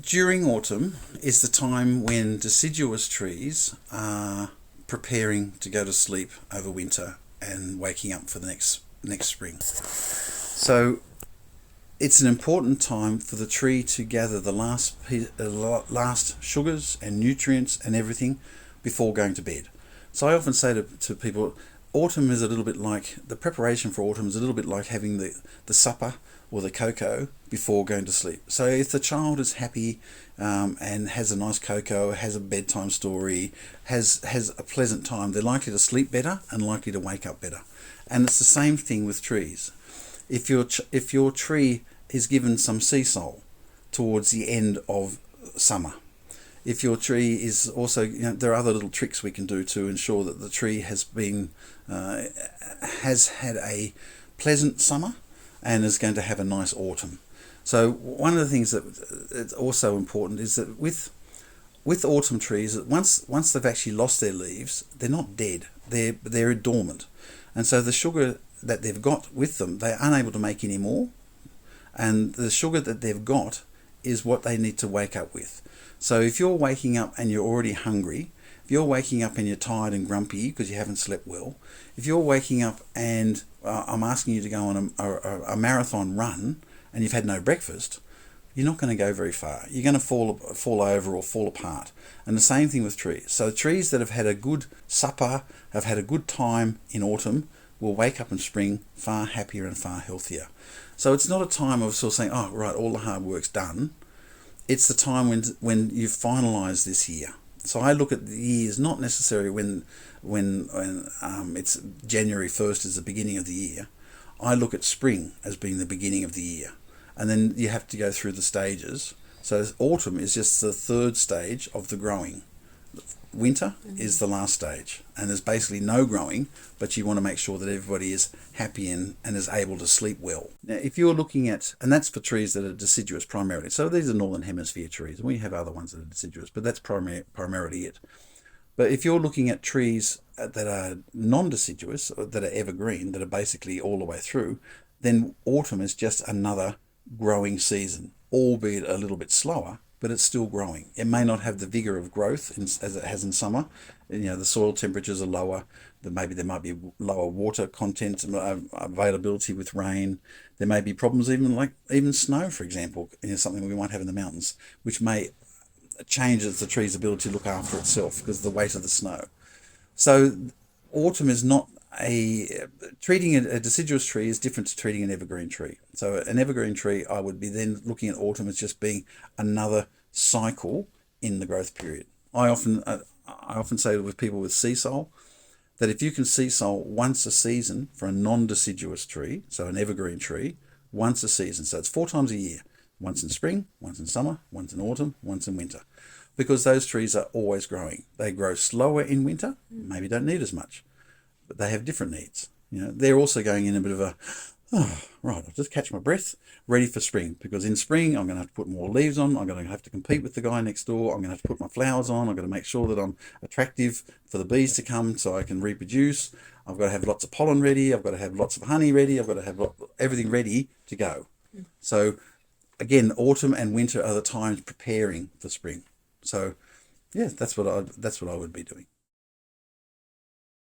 During autumn is the time when deciduous trees are preparing to go to sleep over winter and waking up for the next spring. So it's an important time for the tree to gather the last sugars and nutrients and everything before going to bed. So I often say to people, autumn is a little bit like, the preparation for autumn is a little bit like having the supper or the cocoa before going to sleep. So if the child is happy and has a nice cocoa, has a bedtime story, has a pleasant time, they're likely to sleep better and likely to wake up better. And it's the same thing with trees. If your tree is given some sea salt towards the end of summer, if your tree is also, there are other little tricks we can do to ensure that the tree has had a pleasant summer and is going to have a nice autumn. So one of the things that is also important is that with autumn trees, once they've actually lost their leaves, they're not dead, they're dormant, and so the sugar that they've got with them, they're unable to make any more, and the sugar that they've got is what they need to wake up with. So if you're waking up and you're already hungry, if you're waking up and you're tired and grumpy because you haven't slept well, if you're waking up and I'm asking you to go on a marathon run and you've had no breakfast, you're not going to go very far. You're going to fall over or fall apart. And the same thing with trees. So trees that have had a good supper, have had a good time in autumn, will wake up in spring far happier and far healthier. So it's not a time of sort of saying, oh, right, all the hard work's done. It's the time when you finalise this year. So I look at the years not necessarily when it's January 1st is the beginning of the year. I look at spring as being the beginning of the year. And then you have to go through the stages. So autumn is just the third stage of the growing. Winter is the last stage, and there's basically no growing, but you want to make sure that everybody is happy and is able to sleep well. Now, if you're looking at, and that's for trees that are deciduous primarily, so these are Northern Hemisphere trees, and we have other ones that are deciduous, but that's primarily it. But if you're looking at trees that are non-deciduous, or that are evergreen, that are basically all the way through, then autumn is just another growing season, albeit a little bit slower, but it's still growing. It may not have the vigor of growth as it has in summer. The soil temperatures are lower. Maybe there might be lower water content, availability with rain. There may be problems even snow, for example, something we might have in the mountains, which may change the tree's ability to look after itself because of the weight of the snow. So autumn is not treating a deciduous tree is different to treating an evergreen tree. So an evergreen tree, I would be then looking at autumn as just being another cycle in the growth period. I often say with people with sea salt that if you can sea salt once a season for a non-deciduous tree, so an evergreen tree, once a season, so it's 4 times a year, once in spring, once in summer, once in autumn, once in winter, because those trees are always growing. They grow slower in winter, maybe don't need as much, but they have different needs. They're also going in a bit of a, right, I'll just catch my breath, ready for spring, because in spring I'm going to have to put more leaves on, I'm going to have to compete with the guy next door, I'm going to have to put my flowers on, I've got to make sure that I'm attractive for the bees to come so I can reproduce, I've got to have lots of pollen ready, I've got to have lots of honey ready, I've got to have everything ready to go. So again, autumn and winter are the times preparing for spring. So yeah, that's what I would be doing.